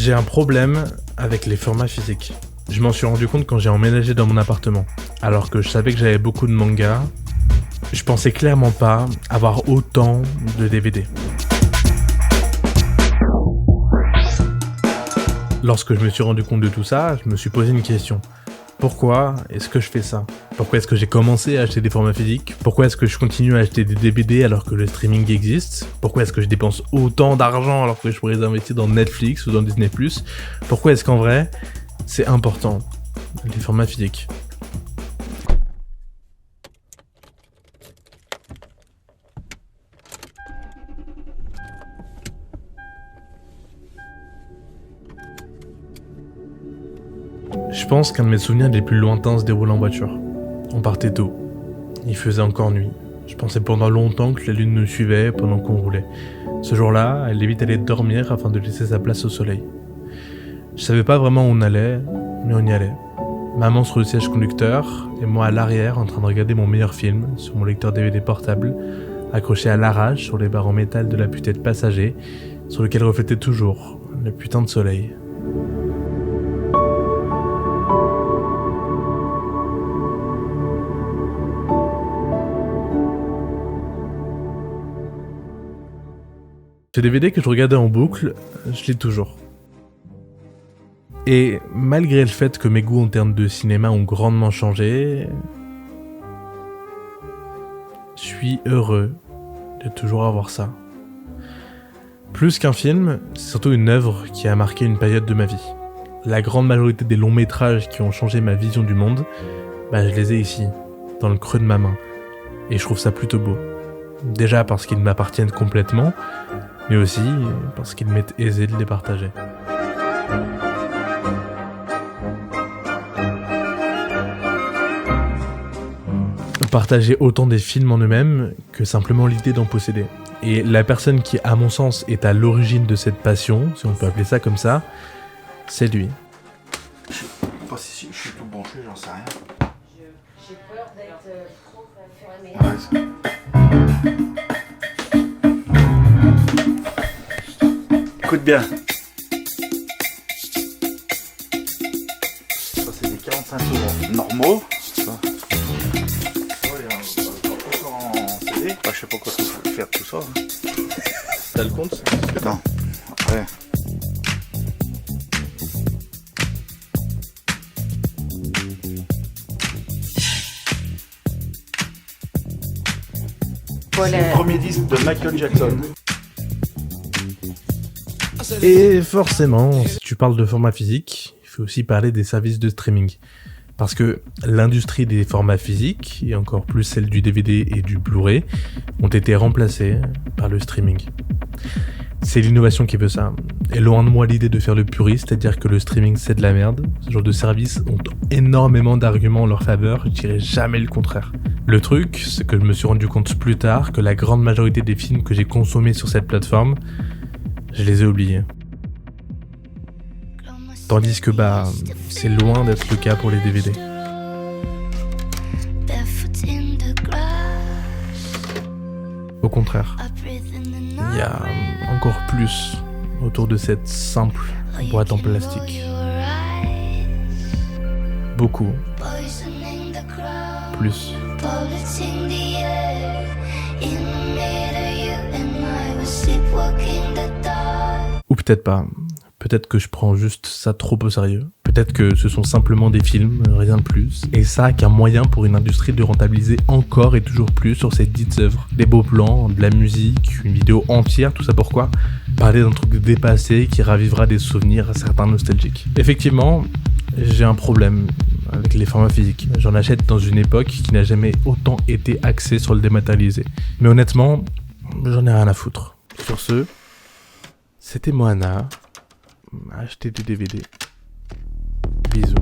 J'ai un problème avec les formats physiques. Je m'en suis rendu compte quand j'ai emménagé dans mon appartement. Alors que je savais que j'avais beaucoup de mangas, je pensais clairement pas avoir autant de DVD. Lorsque je me suis rendu compte de tout ça, je me suis posé une question. Pourquoi est-ce que je fais ça ? Pourquoi est-ce que j'ai commencé à acheter des formats physiques ? Pourquoi est-ce que je continue à acheter des DVD alors que le streaming existe ? Pourquoi est-ce que je dépense autant d'argent alors que je pourrais les investir dans Netflix ou dans Disney+? Pourquoi est-ce qu'en vrai, c'est important, les formats physiques ? Je pense qu'un de mes souvenirs les plus lointains se déroule en voiture. On partait tôt. Il faisait encore nuit. Je pensais pendant longtemps que la lune nous suivait pendant qu'on roulait. Ce jour-là, elle évite d'aller dormir afin de laisser sa place au soleil. Je savais pas vraiment où on allait, mais on y allait. Maman sur le siège conducteur et moi à l'arrière en train de regarder mon meilleur film sur mon lecteur DVD portable, accroché à l'arrache sur les barres en métal de la butée de passager, sur lequel reflétait toujours le putain de soleil. Ce DVD que je regardais en boucle, je l'ai toujours. Et malgré le fait que mes goûts en termes de cinéma ont grandement changé, je suis heureux de toujours avoir ça. Plus qu'un film, c'est surtout une œuvre qui a marqué une période de ma vie. La grande majorité des longs métrages qui ont changé ma vision du monde, je les ai ici, dans le creux de ma main. Et je trouve ça plutôt beau. Déjà parce qu'ils m'appartiennent complètement, mais aussi parce qu'il m'est aisé de les partager. Partager autant des films en eux-mêmes que simplement l'idée d'en posséder. Et la personne qui, à mon sens, est à l'origine de cette passion, si on peut appeler ça comme ça, c'est lui. Je sais pas si je suis tout branché, j'en sais rien. J'ai peur d'être trop fermé. Écoute bien. Ça c'est des 45 tours normaux. Ça. Encore en CD. Je sais pas quoi faire tout ça. T'as le compte ? Non. Après. C'est le premier disque de Michael Jackson. Et forcément, si tu parles de format physique, il faut aussi parler des services de streaming. Parce que l'industrie des formats physiques, et encore plus celle du DVD et du Blu-ray, ont été remplacées par le streaming. C'est l'innovation qui veut ça. Et loin de moi l'idée de faire le puriste, c'est-à-dire que le streaming c'est de la merde. Ce genre de services ont énormément d'arguments en leur faveur, je dirais jamais le contraire. Le truc, c'est que je me suis rendu compte plus tard que la grande majorité des films que j'ai consommés sur cette plateforme, je les ai oubliés. Tandis que c'est loin d'être le cas pour les DVD. Au contraire, il y a encore plus autour de cette simple boîte en plastique. Beaucoup. Plus. Ou peut-être pas. Peut-être que je prends juste ça trop au sérieux. Peut-être que ce sont simplement des films, rien de plus. Et ça qu'un moyen pour une industrie de rentabiliser encore et toujours plus sur ces dites œuvres. Des beaux plans, de la musique, une vidéo entière, tout ça pourquoi ? Parler d'un truc dépassé qui ravivera des souvenirs certains nostalgiques. Effectivement, j'ai un problème avec les formats physiques. J'en achète dans une époque qui n'a jamais autant été axée sur le dématérialisé. Mais honnêtement, j'en ai rien à foutre. Sur ce, c'était Moana. Acheter des DVD. Bisous.